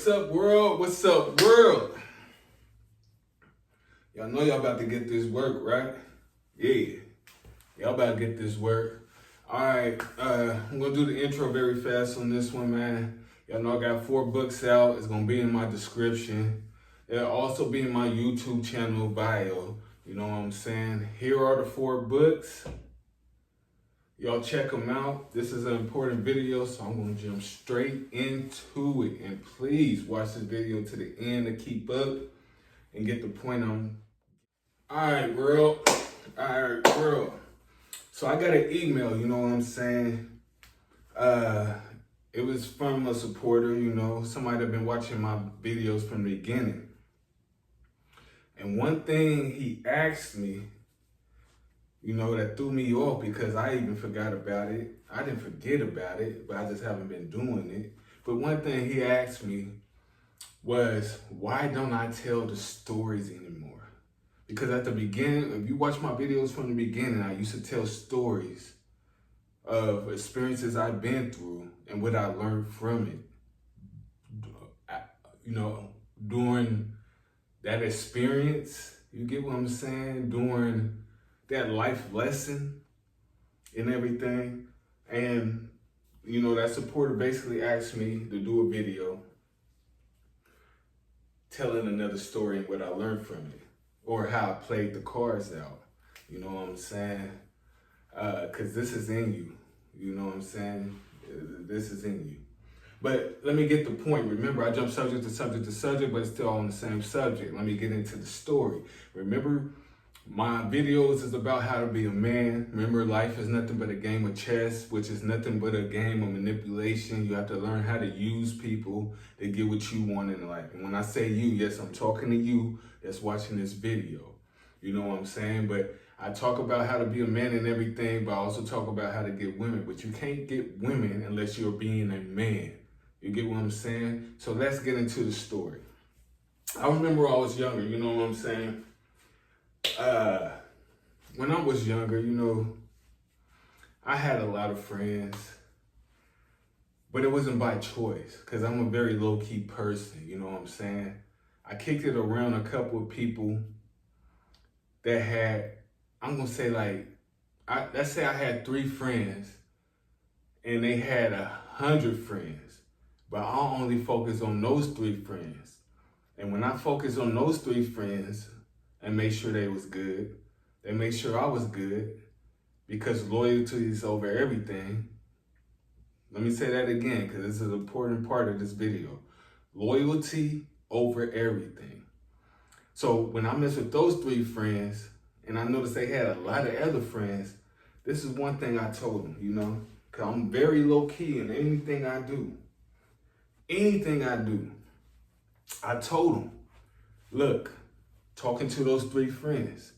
What's up, world? What's up, world? Y'all know y'all about to get this work, right? Yeah. Y'all about to get this work. All right, I'm gonna do the intro very fast on this one, man. Y'all know I got 4 books out. It's gonna be in my description. It'll also be in my YouTube channel bio. You know what I'm saying? Here are the 4 books. Y'all check them out. This is an important video, so I'm gonna jump straight into it. And please watch this video to the end to keep up and get the point on. All right, world. So I got an email, you know what I'm saying? It was from a supporter, you know, somebody that been watching my videos from the beginning. And one thing he asked me, you know, that threw me off because I even forgot about it. I didn't forget about it, but I just haven't been doing it. But one thing he asked me was, why don't I tell the stories anymore? Because at the beginning, if you watch my videos from the beginning, I used to tell stories of experiences I've been through and what I learned from it. You know, during that experience, you get what I'm saying? During that life lesson and everything. And, you know, that supporter basically asked me to do a video telling another story and what I learned from it, or how I played the cards out. You know what I'm saying? Because this is in you. You know what I'm saying? This is in you. But let me get the point. Remember, I jumped subject to subject to subject, but it's still on the same subject. Let me get into the story. Remember, my videos is about how to be a man. Remember, life is nothing but a game of chess, which is nothing but a game of manipulation. You have to learn how to use people to get what you want in life. And when I say you, yes, I'm talking to you that's watching this video. You know what I'm saying? But I talk about how to be a man and everything, but I also talk about how to get women. But you can't get women unless you're being a man. You get what I'm saying? So let's get into the story. I remember I was younger, you know what I'm saying? When I was younger, you know, I had a lot of friends, but it wasn't by choice, because I'm a very low-key person, you know what I'm saying? I kicked it around a couple of people that had, I'm gonna say like, let's say I had 3 friends and they had 100 friends, but I'll only focus on those 3 friends. And when I focus on those 3 friends and make sure they was good, they made sure I was good, because loyalty is over everything. Let me say that again, because this is an important part of this video. Loyalty over everything. So when I mess with those 3 friends, and I noticed they had a lot of other friends, this is one thing I told them, you know, because I'm very low key in anything I do. Anything I do, I told them, look, talking to those 3 friends,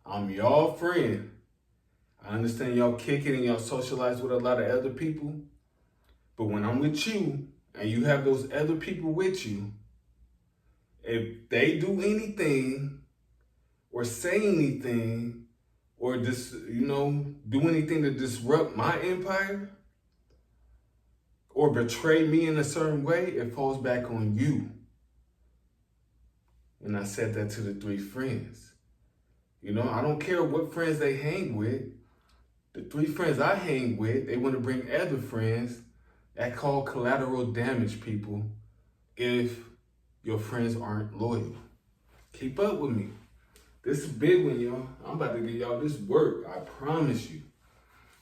I'm y'all friend. I understand y'all kick it and y'all socialize with a lot of other people, but when I'm with you and you have those other people with you, if they do anything or say anything or just, you know, do anything to disrupt my empire or betray me in a certain way, it falls back on you. And I said that to the 3 friends. You know, I don't care what friends they hang with. The 3 friends I hang with, they want to bring other friends. That call collateral damage, people, if your friends aren't loyal. Keep up with me. This is big one, y'all. I'm about to give y'all this work. I promise you.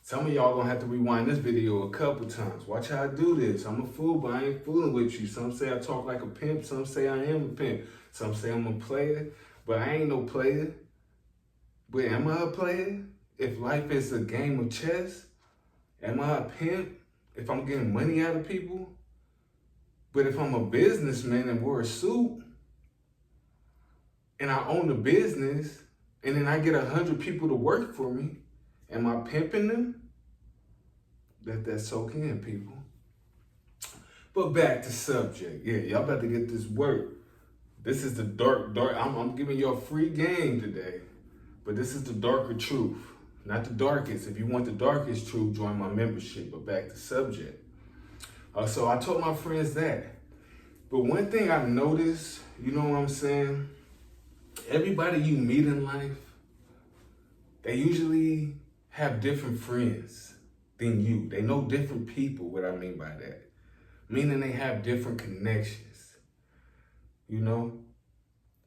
Some of y'all gonna have to rewind this video a couple times. Watch how I do this. I'm a fool, but I ain't fooling with you. Some say I talk like a pimp. Some say I am a pimp. Some say I'm a player, but I ain't no player. But am I a player? If life is a game of chess, am I a pimp? If I'm getting money out of people? But if I'm a businessman and wear a suit, and I own a business, and then I get 100 people to work for me, am I pimping them? Let that soak in, people. But back to subject. Yeah, y'all about to get this work. This is the dark. I'm giving you a free game today. But this is the darker truth, not the darkest. If you want the darkest truth, join my membership. But back to subject. So I told my friends that. But one thing I've noticed, you know what I'm saying? Everybody you meet in life, they usually have different friends than you. They know different people, what I mean by that. Meaning they have different connections, you know?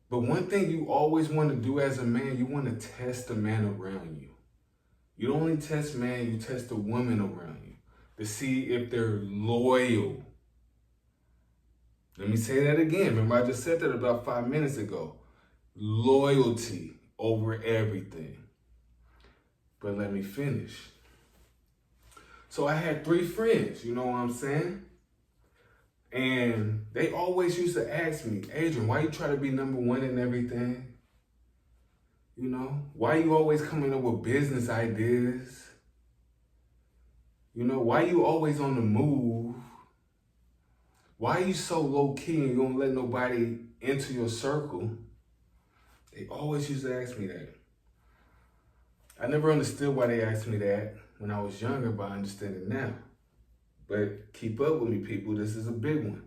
But one thing you always want to do as a man, you want to test the man around you. You don't only test man, you test the woman around you to see if they're loyal. Let me say that again. Remember, I just said that about 5 minutes ago. Loyalty over everything. But let me finish. So I had 3 friends, you know what I'm saying? And they always used to ask me, Adrian, why you try to be number one in everything? You know, why you always coming up with business ideas? You know, why you always on the move? Why you so low key and you don't let nobody into your circle? They always used to ask me that. I never understood why they asked me that when I was younger, but I understand it now. But keep up with me, people. This is a big one.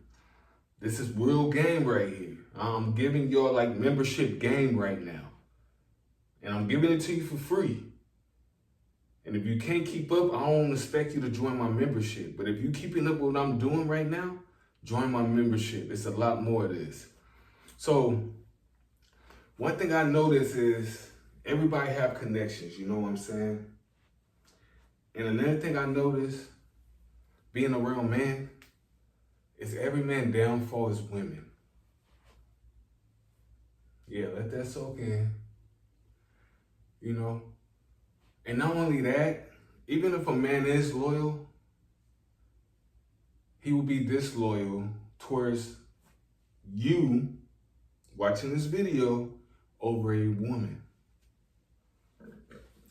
This is real game right here. I'm giving y'all like membership game right now. And I'm giving it to you for free. And if you can't keep up, I don't expect you to join my membership. But if you're keeping up with what I'm doing right now, join my membership. It's a lot more of this. So one thing I notice is everybody have connections, you know what I'm saying? And another thing I notice being around men is every man downfall is women. Yeah, let that soak in. You know? And not only that, even if a man is loyal, he will be disloyal towards you watching this video over a woman.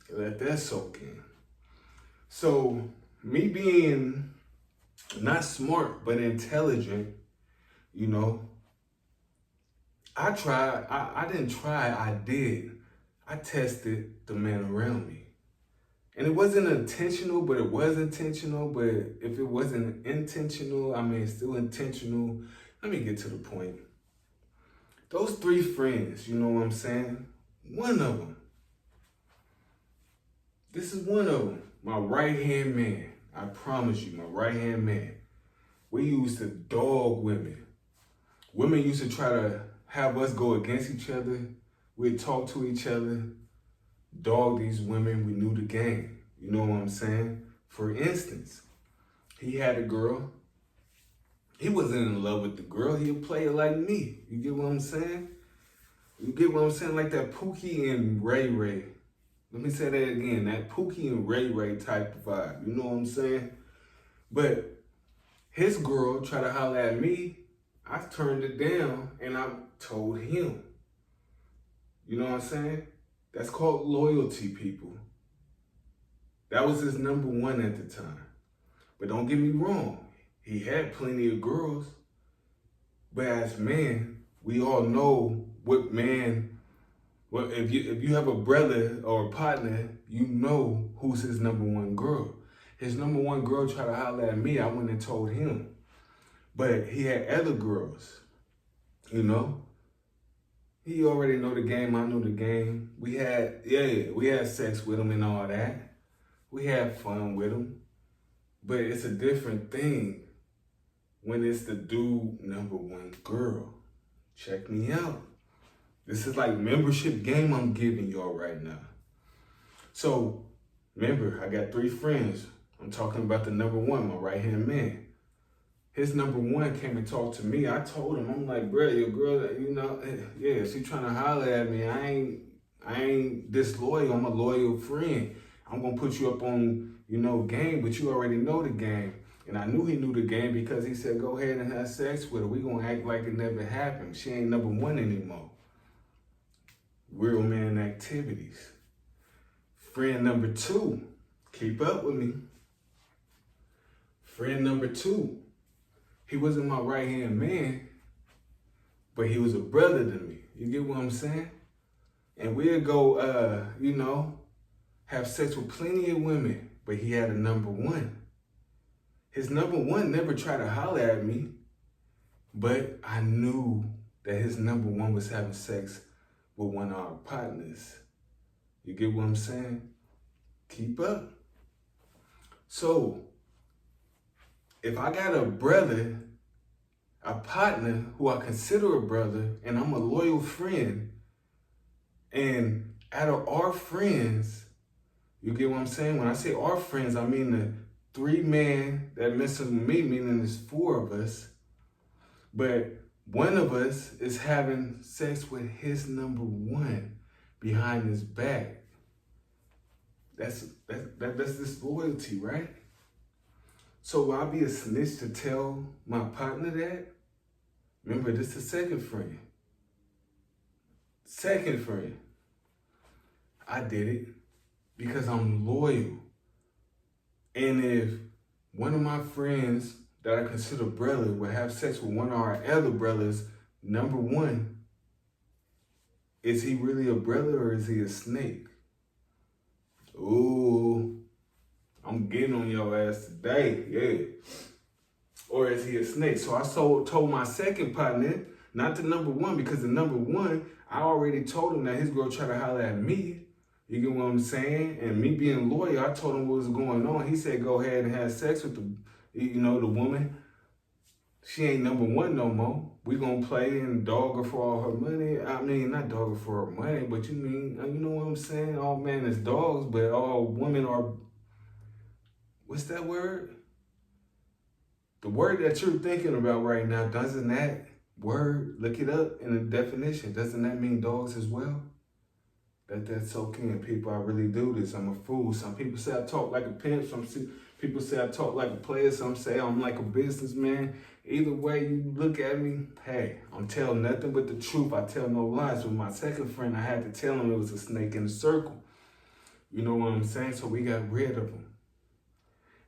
Let that soak in. So, me being not smart, but intelligent, you know, I did. I tested the man around me. And it wasn't intentional, but it was intentional. But if it wasn't intentional, I mean, it's still intentional. Let me get to the point. Those 3 friends, you know what I'm saying? One of them. This is one of them. My right-hand man. I promise you, my right-hand man. We used to dog women. Women used to try to have us go against each other. We'd talk to each other, dog these women. We knew the game. You know what I'm saying? For instance, he had a girl. He wasn't in love with the girl. He a player like me. You get what I'm saying? You get what I'm saying? Like that Pookie and Ray Ray. Let me say that again. That Pookie and Ray Ray type of vibe. You know what I'm saying? But his girl tried to holler at me. I turned it down and I told him. You know what I'm saying? That's called loyalty, people. That was his number one at the time. But don't get me wrong. He had plenty of girls. But as men, we all know what man, well, if you have a brother or a partner, you know who's his number one girl. His number one girl tried to holler at me. I went and told him. But he had other girls, you know? He already know the game, I know the game. We had sex with him and all that. We had fun with him. But it's a different thing when it's the dude number one girl. Check me out. This is like membership game I'm giving y'all right now. So, remember, I got 3 friends. I'm talking about the number one, my right-hand man. His number one came and talked to me. I told him, I'm like, bro, your girl, you know, yeah, she trying to holler at me. I ain't disloyal. I'm a loyal friend. I'm going to put you up on, you know, game, but you already know the game. And I knew he knew the game because he said, go ahead and have sex with her. We going to act like it never happened. She ain't number one anymore. Real man activities. Friend number 2, keep up with me. Friend number 2. He wasn't my right-hand man, but he was a brother to me. You get what I'm saying? And we'd go, you know, have sex with plenty of women, but he had a number one. His number one never tried to holler at me. But I knew that his number one was having sex with one of our partners. You get what I'm saying? Keep up. So, if I got a brother, a partner who I consider a brother, and I'm a loyal friend, and out of our friends, you get what I'm saying? When I say our friends, I mean the 3 men that messes with me, meaning there's 4 of us. But one of us is having sex with his number one behind his back. That's disloyalty, right? So will I be a snitch to tell my partner that? Remember, this is the second friend. Second friend. I did it because I'm loyal. And if one of my friends that I consider brother would have sex with one of our other brothers, number one, is he really a brother or is he a snake? Ooh, I'm getting on your ass today, yeah. Or is he a snake? So I told my second partner, not the number one, because the number one, I already told him that his girl tried to holler at me. You get what I'm saying? And me being loyal, I told him what was going on. He said, go ahead and have sex with the woman. She ain't number one no more. We gonna play and dog her for all her money. I mean, not dog her for her money, but you know what I'm saying? All men is dogs, but all women are, what's that word? The word that you're thinking about right now, doesn't that word, look it up in the definition, doesn't that mean dogs as well? That's okay, people. I really do this. I'm a fool. Some people say I talk like a pimp. Some people say I talk like a player. Some say I'm like a businessman. Either way you look at me, hey, I'm telling nothing but the truth. I tell no lies. With my second friend, I had to tell him it was a snake in the circle. You know what I'm saying? So we got rid of him.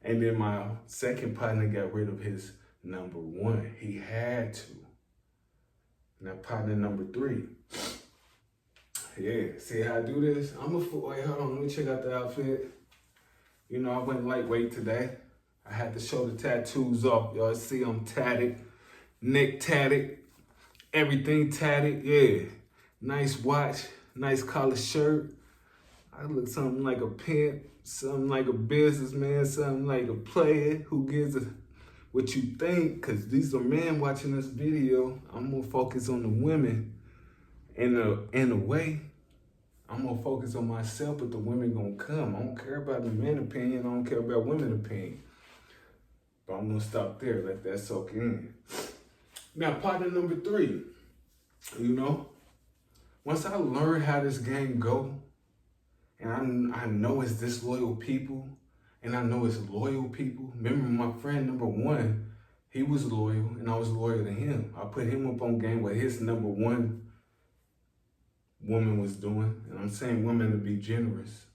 And then my second partner got rid of his number one. He had to. Now partner number 3. Yeah, see how I do this? I'm a fool. Wait, hold on, let me check out the outfit. You know, I went lightweight today. I had to show the tattoos off. Y'all see I'm tatted, neck tatted, everything tatted, yeah. Nice watch, nice collar shirt. I look something like a pimp, something like a businessman, something like a player who gives a what you think, because these are men watching this video. I'm gonna focus on the women. In a way, I'm gonna focus on myself, but the women gonna come. I don't care about the men's opinion. I don't care about women's opinion. But I'm gonna stop there. Let that soak in. Now, partner number 3. You know, once I learn how this game go, and I know it's disloyal people, and I know it's loyal people. Remember, my friend number 1, he was loyal, and I was loyal to him. I put him up on game with his number 1 woman was doing. And I'm saying women to be generous,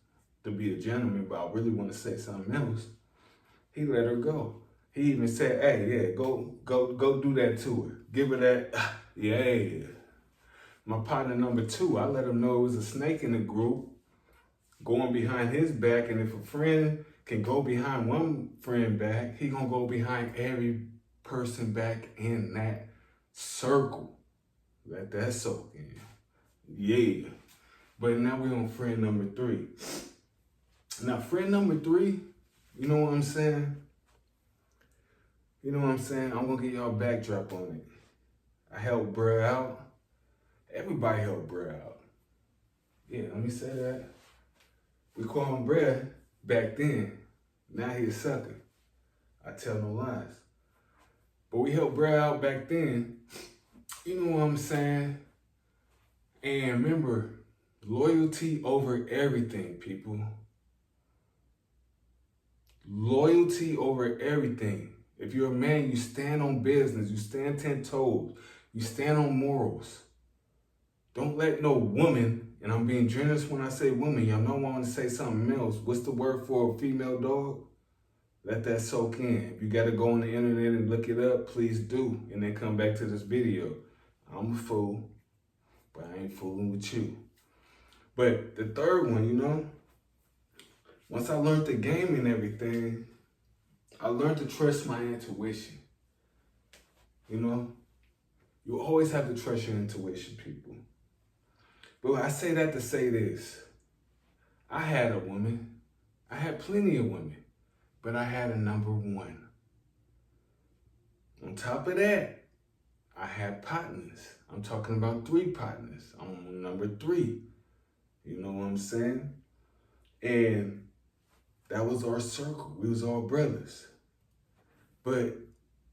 to be a gentleman, but I really want to say something else. He let her go. He even said, hey, yeah, go do that to her. Give her that, yeah. My partner number 2, I let him know it was a snake in the group going behind his back. And if a friend can go behind one friend back, he gonna go behind every person back in that circle. Let that soak in. Yeah. But now we're on friend number 3. Now, friend number 3, you know what I'm saying? You know what I'm saying? I'm gonna give y'all a backdrop on it. I helped bruh out. Everybody helped bruh out. Yeah, let me say that. We call him bruh back then. Now he a sucker. I tell no lies. But we helped bruh out back then. You know what I'm saying? And remember, loyalty over everything, people. Loyalty over everything. If you're a man, you stand on business. You stand 10 toes. You stand on morals. Don't let no woman, and I'm being generous when I say woman, y'all know I want to say something else. What's the word for a female dog? Let that soak in. If you got to go on the internet and look it up, please do. And then come back to this video. I'm a fool, but I ain't fooling with you. But the third one, you know, once I learned the game and everything, I learned to trust my intuition. You know, You always have to trust your intuition, people. But I say that to say this. I had a woman. I had plenty of women. But I had a number one. On top of that, I had partners. I'm talking about 3 partners. I'm on number 3. You know what I'm saying? And that was our circle. We was all brothers. But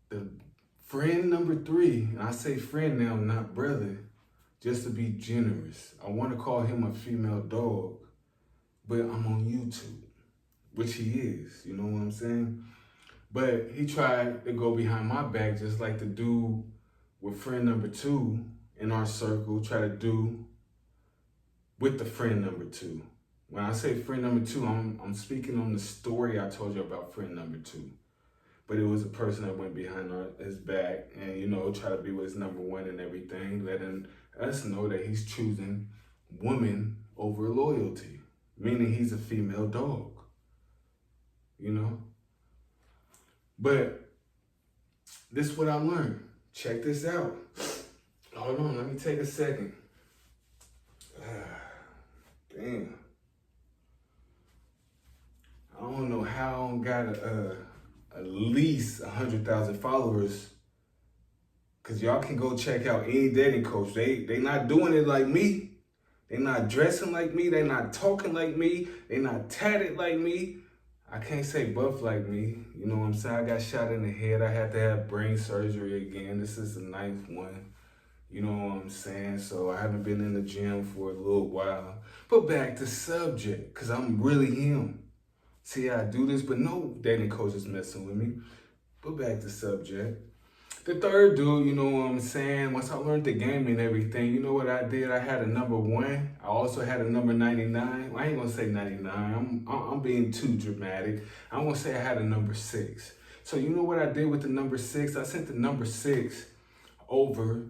the friend number 3, and I say friend now, not brother, just to be generous. I want to call him a female dog, but I'm on YouTube, which he is, you know what I'm saying? But he tried to go behind my back just like the dude with friend number 2 in our circle try to do with the friend number 2. When I say friend number 2, I'm speaking on the story I told you about friend number 2. But it was a person that went behind his back and, you know, try to be with his number 1 and everything, letting us know that he's choosing woman over loyalty, meaning he's a female dog, you know? But this is what I learned. Check this out. Hold on, let me take a second. Damn. I don't know how I got at least 100,000 followers, because y'all can go check out any dating coach. They not doing it like me. They not dressing like me. They not talking like me. They not tatted like me. I can't say buff like me. You know what I'm saying? I got shot in the head. I had to have brain surgery again. This is the 9th one. You know what I'm saying? So I haven't been in the gym for a little while. But back to subject, because I'm really him. See how I do this? But no dating coach is messing with me. But back to subject. The third dude, you know what I'm saying? Once I learned the game and everything, you know what I did? I had a number 1. I also had a number 99. Well, I ain't gonna say 99. I'm being too dramatic. I'm gonna say I had a number 6. So you know what I did with the number 6? I sent the number 6 over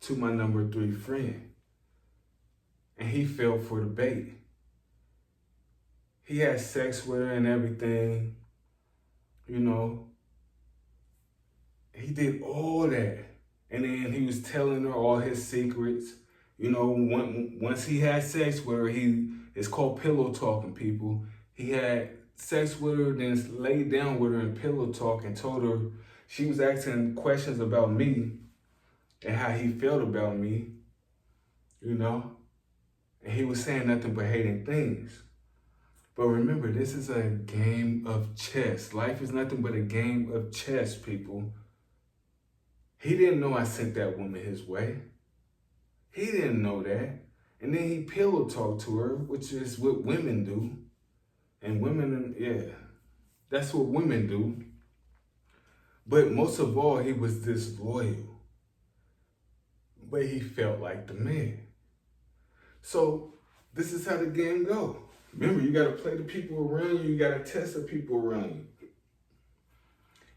to my number 3 friend. And he fell for the bait. He had sex with her and everything, you know. He did all that. And then he was telling her all his secrets. You know, once he had sex with her, it's called pillow talking, people. He had sex with her, then laid down with her and pillow talk and told her, she was asking questions about me and how he felt about me, you know. And he was saying nothing but hating things. But remember, this is a game of chess. Life is nothing but a game of chess, people. He didn't know I sent that woman his way. He didn't know that. And then he pillow talked to her, which is what women do. And women, yeah, that's what women do. But most of all, he was disloyal. But he felt like the man. So this is how the game goes. Remember, you got to play the people around you. You got to test the people around you.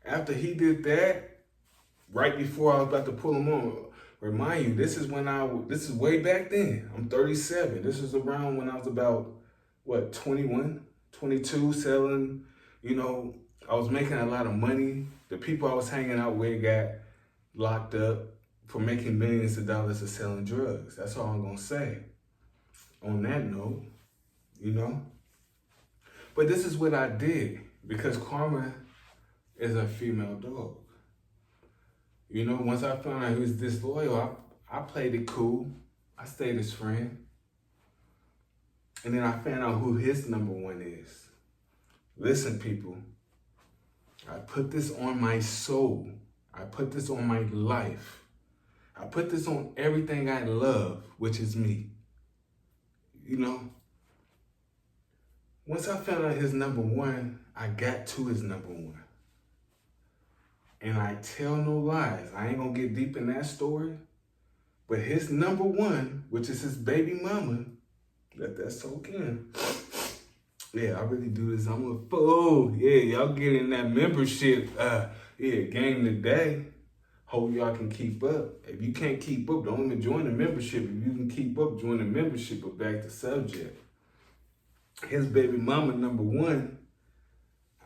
After he did that, right before I was about to pull him on, remind you, this is way back then. I'm 37. This is around when I was about, 21, 22, selling, you know, I was making a lot of money. The people I was hanging out with got locked up for making millions of dollars of selling drugs. That's all I'm going to say. On that note, you know. But this is what I did, because karma is a female dog. You know, once I found out he was disloyal, I played it cool. I stayed his friend. And then I found out who his number 1 is. Listen, people, I put this on my soul. I put this on my life. I put this on everything I love, which is me. You know, once I found out his number 1, I got to his number 1. And I tell no lies. I ain't gonna get deep in that story. But his number 1, which is his baby mama, let that soak in. Yeah, I really do this. I'm a fool. Yeah, y'all get in that membership. Game today. Hope y'all can keep up. If you can't keep up, don't even join the membership. If you can keep up, join the membership. But back to subject. His baby mama, number 1,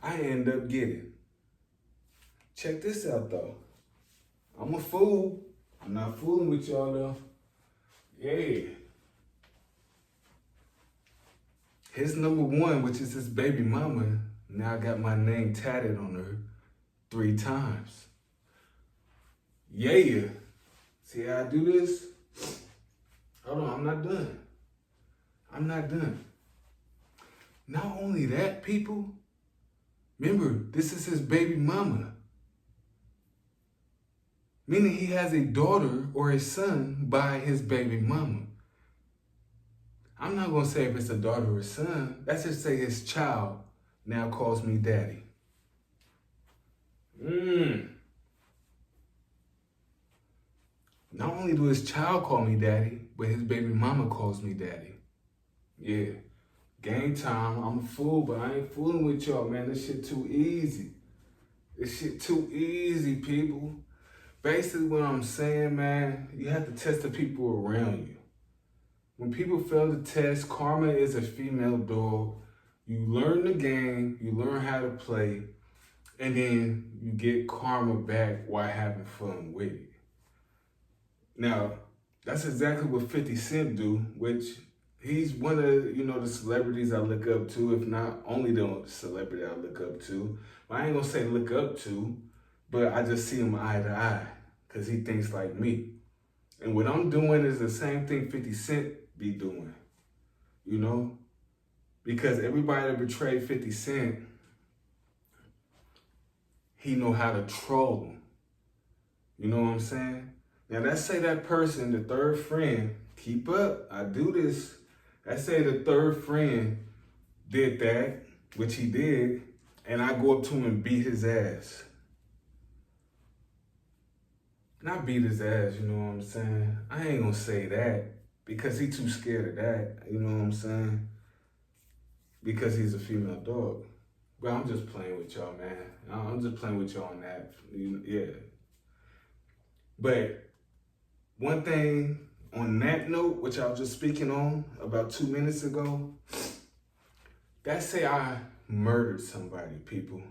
I end up getting. Check this out, though. I'm a fool. I'm not fooling with y'all though. Yeah. His number one, which is his baby mama, now I got my name tatted on her 3 times. Yeah. See how I do this? Hold on, I'm not done. I'm not done. Not only that, people, remember, this is his baby mama. Meaning he has a daughter or a son by his baby mama. I'm not going to say if it's a daughter or a son. Let's just say his child now calls me daddy. Not only do his child call me daddy, but his baby mama calls me daddy. Yeah. Game time. I'm a fool, but I ain't fooling with y'all, man. This shit too easy. This shit too easy, people. Basically what I'm saying, man, you have to test the people around you. When people fail the test, karma is a female dog. You learn the game, you learn how to play, and then you get karma back while having fun with it. Now, that's exactly what 50 Cent do, which he's one of, the celebrities I look up to, if not only the celebrity I look up to. But I ain't gonna say look up to, but I just see him eye to eye, because he thinks like me. And what I'm doing is the same thing 50 Cent be doing, because everybody that betrayed 50 Cent, he know how to troll them. You know what I'm saying? Now let's say that person, the third friend, keep up, I do this. Let's say the third friend did that, which he did, and I go up to him and beat his ass. Not beat his ass, you know what I'm saying? I ain't gonna say that because he too scared of that, you know what I'm saying? Because he's a female dog. But I'm just playing with y'all, man. I'm just playing with y'all on that, yeah. But one thing on that note, which I was just speaking on about 2 minutes ago, let's say I murdered somebody, people.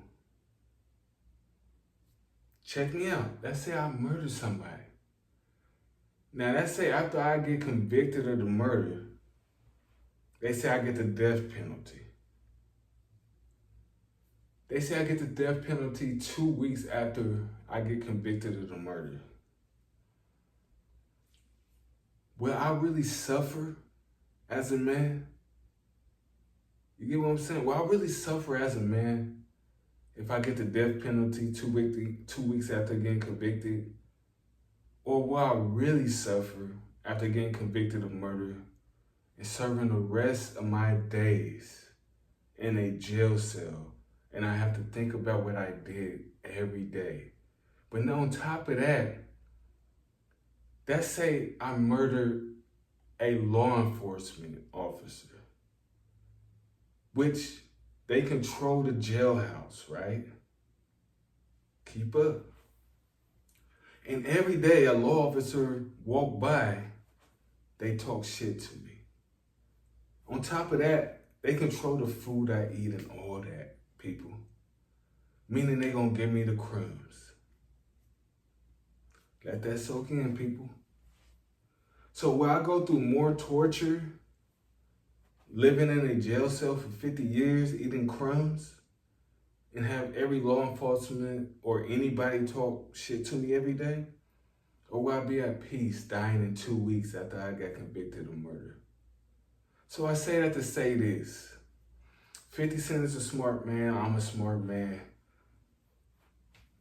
Check me out. Let's say I murdered somebody. Now, let's say after I get convicted of the murder, they say I get the death penalty. They say I get the death penalty 2 weeks after I get convicted of the murder. Will I really suffer as a man? You get what I'm saying? Will I really suffer as a man if I get the death penalty 2 weeks after getting convicted? Or will I really suffer after getting convicted of murder and serving the rest of my days in a jail cell? And I have to think about what I did every day. But now on top of that, let's say I murdered a law enforcement officer, which they control the jailhouse, right? Keep up. And every day a law officer walk by, they talk shit to me. On top of that, they control the food I eat and all that, people. Meaning they gonna give me the crumbs. Let that soak in, people. So will I go through more torture, living in a jail cell for 50 years, eating crumbs, and have every law enforcement or anybody talk shit to me every day? Or will I be at peace dying in 2 weeks after I got convicted of murder? So I say that to say this. 50 Cent is a smart man, I'm a smart man.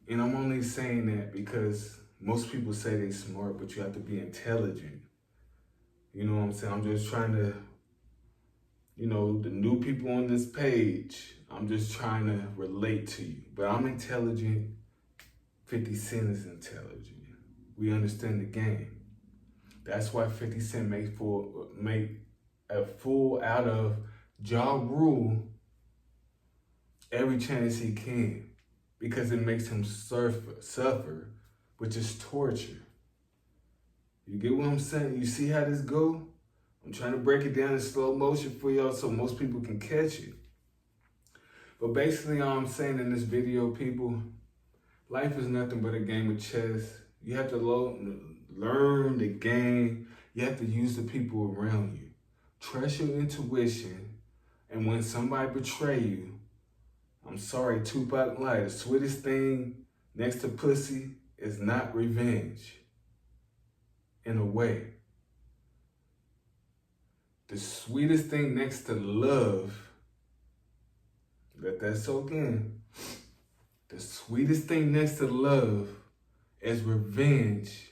And I'm only saying that because most people say they're smart, but you have to be intelligent. You know what I'm saying? I'm just trying to, the new people on this page, I'm just trying to relate to you. But I'm intelligent. 50 Cent is intelligent. We understand the game. That's why 50 Cent make a fool out of Ja Rule every chance he can, because it makes him suffer, which is torture. You get what I'm saying? You see how this go? I'm trying to break it down in slow motion for y'all so most people can catch it. But basically all I'm saying in this video, people, life is nothing but a game of chess. You have to learn the game. You have to use the people around you. Trust your intuition. And when somebody betray you, I'm sorry, Tupac lied. The sweetest thing next to pussy is not revenge. In a way. The sweetest thing next to love, let that soak in. The sweetest thing next to love is revenge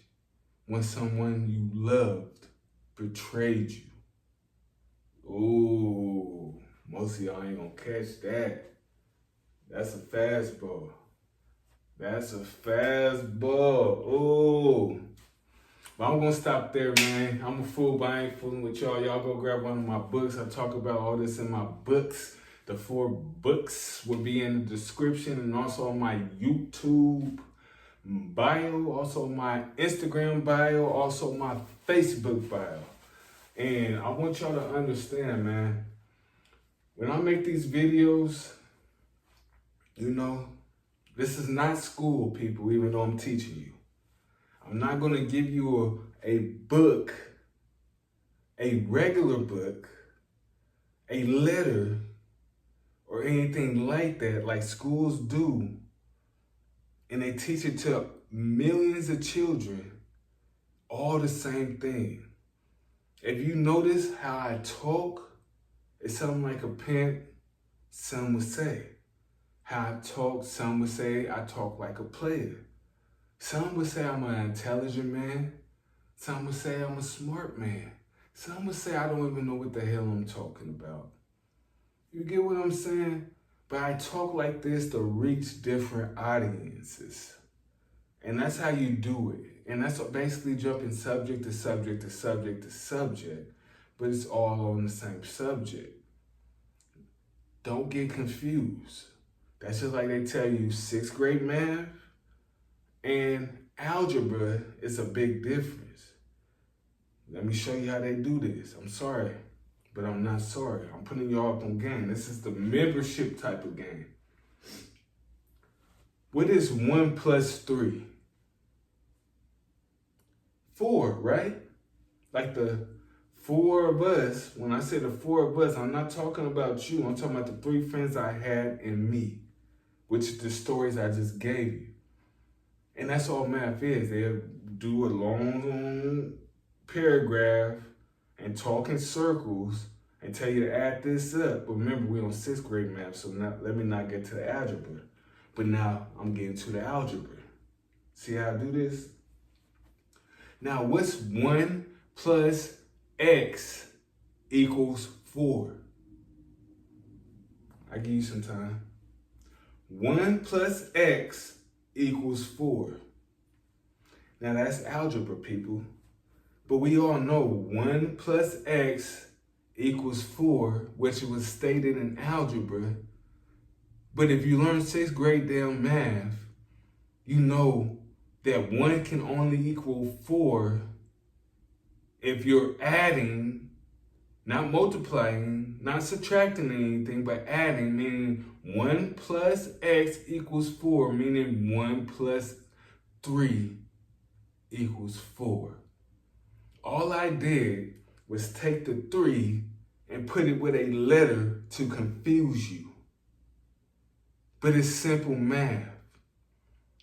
when someone you loved betrayed you. Ooh, most of y'all ain't gonna catch that. That's a fastball. That's a fastball. Ooh. But I'm gonna stop there, man. I'm a fool, but I ain't fooling with y'all. Y'all go grab one of my books. I talk about all this in my books. The 4 books will be in the description and also on my YouTube bio, also my Instagram bio, also my Facebook bio. And I want y'all to understand, man, when I make these videos, you know, this is not school, people, even though I'm teaching you. I'm not going to give you a book, a regular book, a letter, or anything like that, like schools do. And they teach it to millions of children, all the same thing. If you notice how I talk, it's something like a parent, some would say. How I talk, some would say I talk like a player. Some would say I'm an intelligent man. Some would say I'm a smart man. Some would say I don't even know what the hell I'm talking about. You get what I'm saying? But I talk like this to reach different audiences. And that's how you do it. And that's basically jumping subject to subject to subject to subject. But it's all on the same subject. Don't get confused. That's just like they tell you 6th grade math and algebra is a big difference. Let me show you how they do this. I'm sorry, but I'm not sorry. I'm putting y'all up on game. This is the membership type of game. What is 1 plus 3? 4, right? Like the 4 of us, when I say the 4 of us, I'm not talking about you. I'm talking about the 3 friends I had and me, which is the stories I just gave you. And that's all math is. They'll do a long paragraph and talk in circles and tell you to add this up. But remember, we're on 6th grade math, so now, let me not get to the algebra. But now I'm getting to the algebra. See how I do this? Now, what's 1 plus x equals 4? I give you some time. 1 plus x equals 4. Now that's algebra, people. But we all know 1 plus x equals 4, which was stated in algebra. But if you learn 6th grade damn math, you know that 1 can only equal 4 if you're adding, not multiplying, not subtracting anything, but adding, meaning 1 plus x equals 4, meaning 1 plus 3 equals 4. All I did was take the 3 and put it with a letter to confuse you. But it's simple math.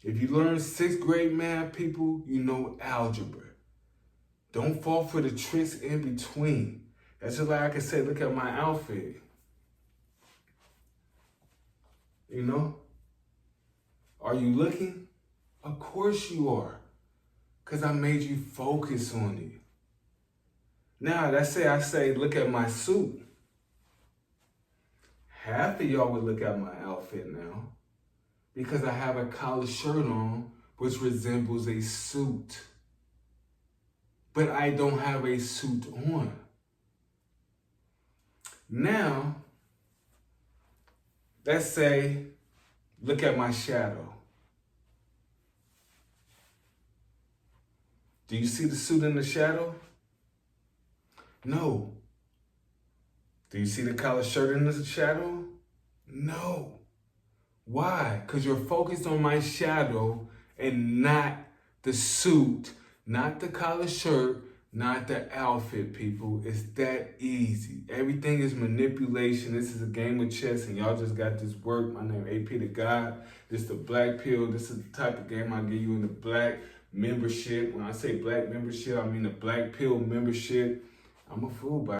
If you learn 6th grade math, people, you know algebra. Don't fall for the tricks in between. That's just like I can say, look at my outfit. You know? Are you looking? Of course you are. Because I made you focus on it. Now, let's say I say, look at my suit. Half of y'all would look at my outfit now. Because I have a collar shirt on, which resembles a suit. But I don't have a suit on. Now, let's say, look at my shadow. Do you see the suit in the shadow? No. Do you see the collar shirt in the shadow? No. Why? Because you're focused on my shadow and not the suit, not the collar shirt, not the outfit, people. It's that easy. Everything is manipulation. This is a game of chess, and y'all just got this work. My name is AP the God. This is the Black Pill. This is the type of game I give you in the Black membership. When I say Black membership, I mean the Black Pill membership. I'm a fool, by